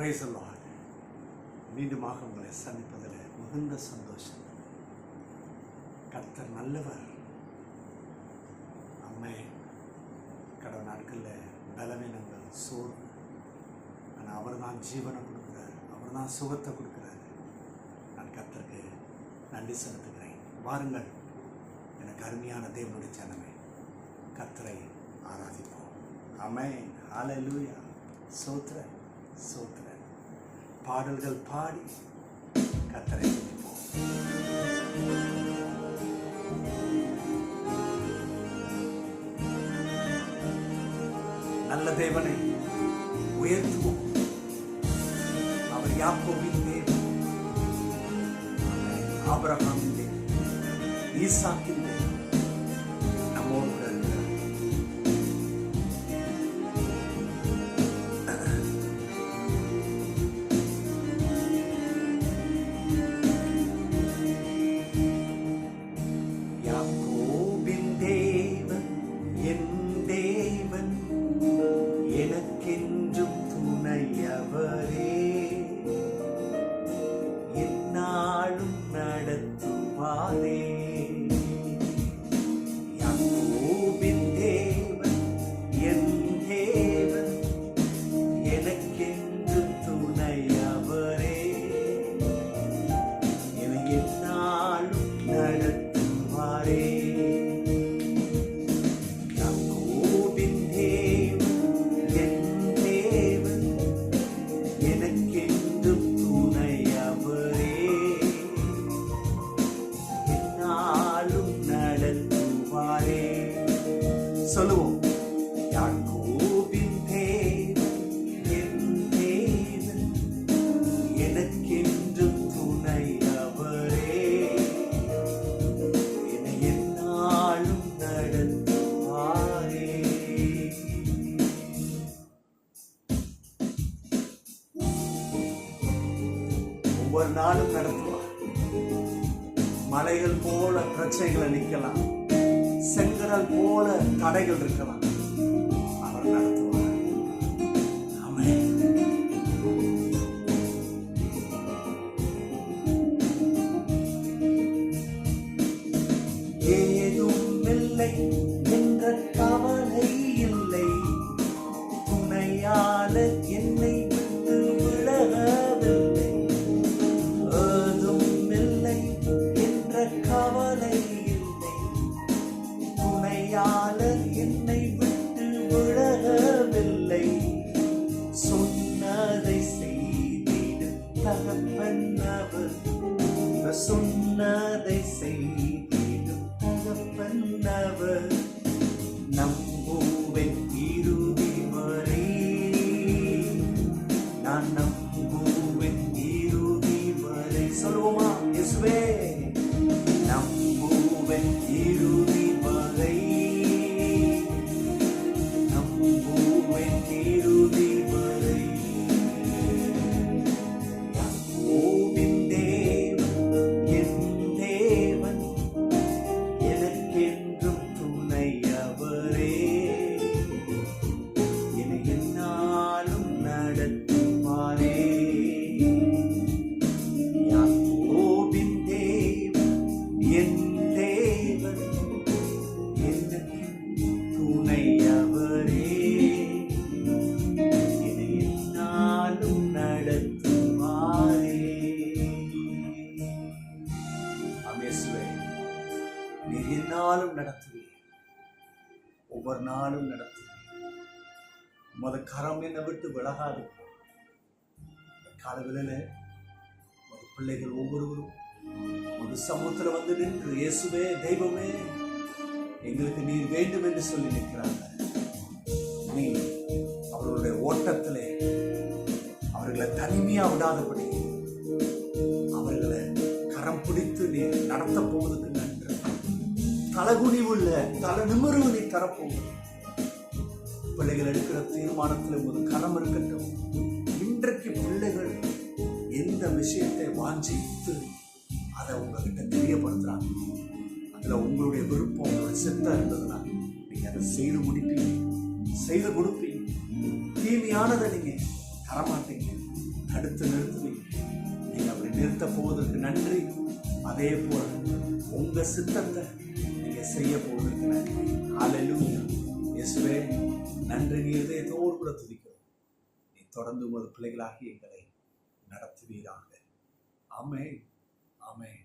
Praise the Lord. மீண்டுமாக உங்களை சந்திப்பதில் மிகுந்த சந்தோஷம். கர்த்தர் நல்லவர். அம்மை கடந்த நாட்களில் பலவீனங்கள், சோர்வு, ஆனால் அவர் தான் ஜீவனை கொடுக்குறார், அவர் தான் சுகத்தை கொடுக்குறாரு. நான் கர்த்தருக்கு நன்றி செலுத்துகிறேன். வாருங்கள் எனக்கு அருமையான தேவனுடைய ஜனமே, கர்த்தரை ஆராதிப்போம். ஆமென். ஹல்லேலூயா. ஸ்தோத்திரம் ஸ்தோத்திரம். பாடல்கள் பாடி கர்த்தரை துதிப்போம். நல்ல தேவனை உயர்த்துவோம். அவர் யாக்கோபின் தேவன், ஆபிரகாமின் தேவன், ஈசாக்கின் தேவன், நம்மோடு கூட இருக்கிறார். யாக்கோபின் தேவன் என் தேவன், எனக்கென்றும் துணையவரே, எந்நாளும் நடத்துவாரே. யாக்கோபின் தேவன் என் தேவன், எனக்கென்றும் துணையவரே, என்னை எந்நாளும் நடத்துவாரே. யாக்கோபின் தேவன் என் தேவன், எனக்கென்றும் துணையவரே, எந்நாளும் நடத்துவாரே. சொல்லுவோம். யாக்கோபின் தேவன் என் தேவன், எனக்கென்றும் துணையவரே, என்னை எந்நாளும் நடத்துவாரே. ஒவ்வொரு நாளும் நடத்துவார். மலைகள் போல பிரச்சனைகளை நிற்கலாம், செங்கடல் போல தடைகள் இருக்கலாம், அவர் நடத்துவார். ஆமென். ஏதும் இல்லை என்ற கவலை இல்லை, துணையாளர் என்னை விட்டு விலகவில்லை. ஏதும் இல்லை என்ற கவலை இல்லை, துணையாளர் என்னை விட்டு விலகவில்லை. சொன்னதை செய்திடும் தகப்பன் அவர், சொன்னதை செய்திடும் தகப்பன் அவர். நம்புவேன் இறுதி வரை, நான் நம்புவேன் இறுதி வரை. சொல்லுவோமா? இயேசுவே. நம்புவேன் இறுதி வரை, நம்புவேன் இறுதி வரை. யாக்கோபின் தேவன் என் தேவன், எனக்கென்றும் துணையவரே, என்னை எந்நாளும் நடத்துவாரே. யாக்கோபின் தேவன் என் தேவன், எனக்கென்றும் துணையவரே, என்னை எந்நாளும் நடத்துவாரே. அமேசுவே, நீர் எந்நாளும் நடத்துவீர், ஒவ்வொரு நாளும் நடத்துவீர். உமது கரம் என்னை விட்டு விலகாது. காலங்களில் உமது பிள்ளைகள் ஒவ்வொருவரும் ஒரு சமூகத்தில் வந்து நின்று, இயேசுவே தெய்வமே, எங்களுக்கு நீர் வேண்டும் என்று சொல்லி நிற்கிறாங்க. நீ அவர்களுடைய ஓட்டத்திலே அவர்களை தனிமையா விடாதபடி அவர்களை கரம் பிடித்து நீ நடத்த போவதற்கு நன்று. தலகுனிவுள்ள தலை நிமிர்வு நீ தரப்போவது. பிள்ளைகள் எடுக்கிற தீர்மானத்தில் ஒரு கரம் இருக்கட்டும். இன்றைக்கு பிள்ளைகள் எந்த விஷயத்தை வாஞ்சித்து அதை உங்ககிட்ட தெரியப்படுத்துறாங்க, அதுல உங்களுடைய விருப்பம், உங்களுடைய சித்தம் இருந்ததுன்னா நீங்க அதை செய்து முடிப்பீங்க, செய்து கொடுப்பீங்க. தீமையானதை நீங்க தரமாட்டீங்க. தடுத்து நிறுத்துவீங்க. நீங்க அப்படி நிறுத்த போவதற்கு நன்றி. அதே போல உங்க சித்தத்தை நீங்க செய்ய போவதற்கு நன்றி. ஹல்லேலூயா. இயேசுவே நன்றி. நீ இதயத்தோடு கூட துதிக்கிறோம். நீ தொடர்ந்து உமது பிள்ளைகளாகி எங்களை நடத்துவீராக. ஆமென், ஆமென்,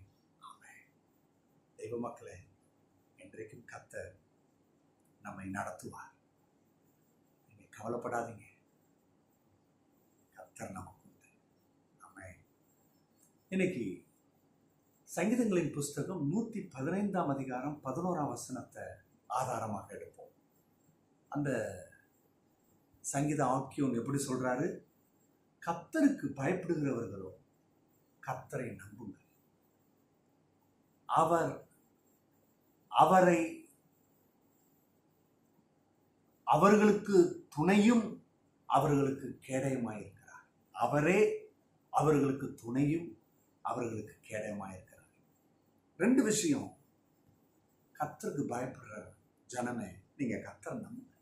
ஆமென். தெய்வ மக்களே, இன்றைக்கும் கர்த்தர் நம்மை நடத்துவார். நீங்க கவலைப்படாதீங்க. கர்த்தர் நமக்கு உண்டு. ஆமென். இன்னைக்கு சங்கீதங்களின் புஸ்தகம் 115 அதிகாரம் 11 வசனத்தை ஆதாரமாக எடுப்போம். அந்த சங்கீத ஆக்கியோன் எப்படி சொல்றாரு? கர்த்தருக்கு பயப்படுகிறவர்களோ கர்த்தரை நம்புங்கள். அவரை அவர்களுக்கு துணையும் அவர்களுக்கு கேடயமாயிருக்கிறார். அவரே அவர்களுக்கு துணையும் அவர்களுக்கு கேடயமாயிருக்கிறார். ரெண்டு விஷயம். கர்த்தருக்கு பயப்படுற ஜனமே, நீங்க கர்த்தரை நம்புங்க.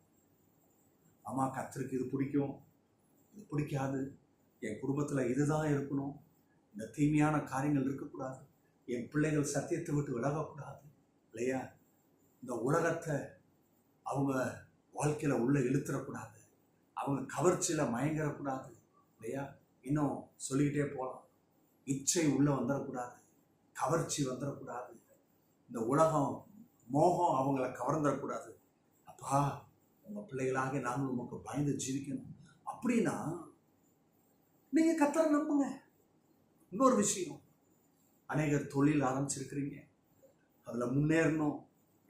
ஆமா, கர்த்தருக்கு இது பிடிக்கும், இது பிடிக்காது, என் குடும்பத்தில் இதுதான் இருக்கணும், இந்த தீமையான காரியங்கள் இருக்கக்கூடாது, என் பிள்ளைகள் சத்தியத்தை விட்டு விலகக்கூடாது இல்லையா, இந்த உலகத்தை அவங்க வாழ்க்கையில் உள்ள இழுத்துடக்கூடாது, அவங்க கவர்ச்சியில் மயங்கிடக்கூடாது இல்லையா, இன்னும் சொல்லிக்கிட்டே போகலாம். இச்சை உள்ள வந்துடக்கூடாது, கவர்ச்சி வந்துடக்கூடாது, இந்த உலகம் மோகம் அவங்கள கவர்ந்துடக்கூடாது. அப்பா, உங்கள் பிள்ளைகளாக நாங்கள் உமக்கு பயந்து ஜீவிக்கணும் அப்படின்னா நீங்கள் கர்த்தரை நம்புங்க. இன்னொரு விஷயம், அநேகர் தொழில் ஆரம்பிச்சிருக்கிறீங்க, அதில் முன்னேறணும்,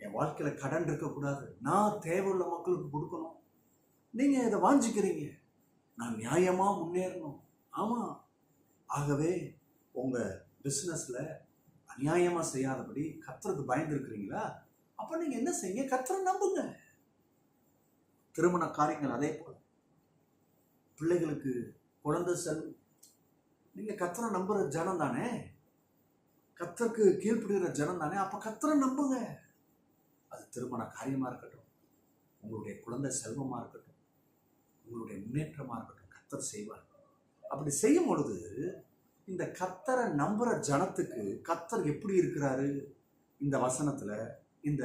என் வாழ்க்கையில் கடன் இருக்கக்கூடாது, நான் தேவையுள்ள மக்களுக்கு கொடுக்கணும், நீங்கள் இதை வாஞ்சிக்கிறீங்க, நான் நியாயமாக முன்னேறணும். ஆமாம், ஆகவே உங்கள் பிஸ்னஸில் அநியாயமாக செய்யாதபடி கர்த்தருக்கு பயந்து இருக்கிறீங்களா? அப்போ நீங்கள் என்ன செய்யுங்க? கர்த்தரை நம்புங்க. திருமண காரியங்கள் அதே போல, பிள்ளைகளுக்கு குழந்தை செல்வம், நீங்கள் கர்த்தரை நம்புகிற ஜனம் தானே, கர்த்தருக்கு கீழ்ப்படுகிற ஜனம் தானே, அப்போ கர்த்தரை நம்புங்க. அது திருமண காரியமாக இருக்கட்டும், உங்களுடைய குழந்தை செல்வமாக இருக்கட்டும், உங்களுடைய முன்னேற்றமாக இருக்கட்டும், கர்த்தர் செய்வார். அப்படி செய்யும் பொழுது இந்த கர்த்தரை நம்புகிற ஜனத்துக்கு கர்த்தர் எப்படி இருக்கிறாரு? இந்த வசனத்தில் இந்த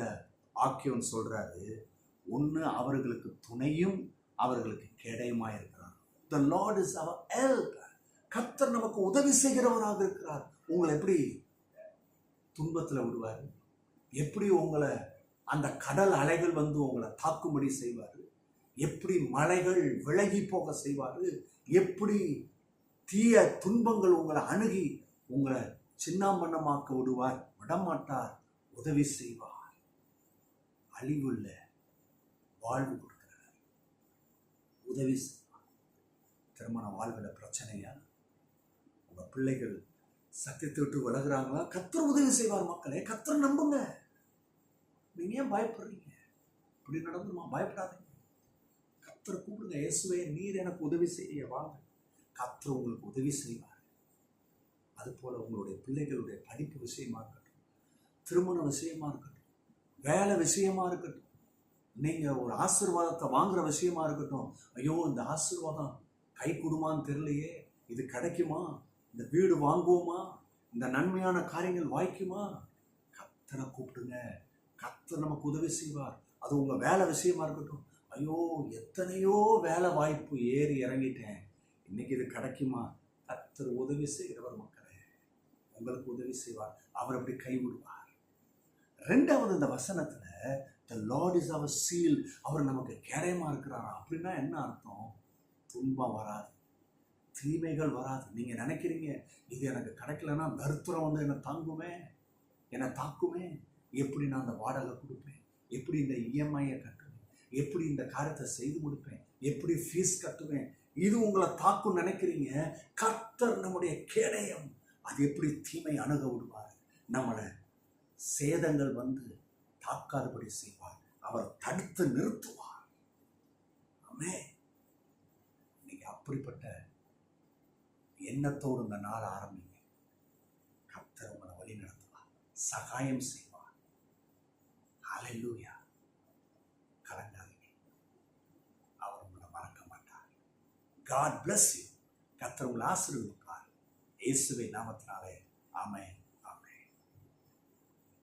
ஆக்கியோன் சொல்றாரு, ஒன்று அவர்களுக்கு துணையும் அவர்களுக்கு கேடயமாக இருக்கிறார். The Lord is our help. கர்த்தர் நமக்கு உதவி செய்கிறவராக இருக்கிறார். உங்களை எப்படி துன்பத்தில் விடுவார்? எப்படி உங்களை அந்த கடல் அலைகள் வந்து உங்களை தாக்கும்படி செய்வார்? எப்படி மலைகள் விலகி போக செய்வார்? எப்படி தீய துன்பங்கள் உங்களை அணுகி உங்களை சின்னாமண்ணமாக்க விடுவார்? விடமாட்டார், உதவி செய்வார். அழிவுள்ள வாழ்வு கொடுக்கிறார், உதவி செய்வார். திருமண வாழ்வில் பிரச்சனையா? உங்க பிள்ளைகள் சத்தியத்தை விட்டு விலகுறாங்களா? கர்த்தர் உதவி செய்வார். மக்களே, கர்த்தர் நம்புங்க. நீங்க ஏன் பயப்படுறீங்க? இப்படி நடந்துமா? பயப்படாதீங்க. கர்த்தர் கூப்பிடுங்க, இயேசுவே நீர் எனக்கு உதவி செய்ய வாங்க. கர்த்தர் உங்களுக்கு உதவி செய்வார். அதுபோல உங்களுடைய பிள்ளைகளுடைய படிப்பு விஷயமா இருக்கட்டும், திருமண விஷயமா இருக்கட்டும், வேலை விஷயமா இருக்கட்டும், நீங்க ஒரு ஆசீர்வாதத்தை வாங்குற விஷயமா இருக்கட்டும், ஐயோ இந்த ஆசீர்வாதம் கை கொடுமான்னு தெரியலையே, இது கிடைக்குமா, இந்த வீடு வாங்குவோமா, இந்த நன்மையான காரியங்கள் வாய்க்குமா, கர்த்தரை கூப்பிடுங்க. கர்த்தர் நமக்கு உதவி செய்வார். அது உங்க வேலை விஷயமா இருக்கட்டும், ஐயோ எத்தனையோ வேலை வாய்ப்பு ஏறி இறங்கிட்டேன், இன்னைக்கு இது கிடைக்குமா? கர்த்தர் உதவி செய்கிறவர். மக்களே, உங்களுக்கு உதவி செய்வார். அவர் அப்படி கைவிடுவார். ரெண்டாவது, இந்த வசனத்துல the Lord is our seal, அவர் நமக்கு கேடயமா இருக்கிறாரா? அப்படின்னா என்ன அர்த்தம்? துன்பம் வராது, தீமைகள் வராது. நீங்க நினைக்கிறீங்க இது எனக்கு கிடைக்கலன்னா தரித்திரம் வந்து என்னை தாங்குமே, என்னை தாக்குமே, எப்படி நான் அந்த வாடகை கொடுப்பேன், எப்படி இந்த இஎம்ஐயை கட்டுவேன், எப்படி இந்த காரியத்தை செய்து முடிப்பேன், எப்படி ஃபீஸ் கட்டுவேன், இது உங்களை தாக்கும் நினைக்கிறீங்க. கர்த்தர் நம்முடைய கேடயம். அது எப்படி தீமை அணுக விடுவார், நம்மளை சேதங்கள் வந்து தாக்காதபடி செய்வார், அவர் தடுத்து நிறுத்துவார். ஆமென். நீங்க அப்படிப்பட்ட எண்ணத்தோடு இந்த நாள் ஆரம்பிங்க. கர்த்தர் உங்களை வழி நடத்துவார், சகாயம் செய்வார். ஹல்லேலூயா. கலங்காதீங்க, அவர் உங்களை மறக்க மாட்டார். God bless you. கர்த்தர் உங்களை ஆசீர்வதிப்பார். இயேசுவின் நாமத்தினாலே ஆமென்.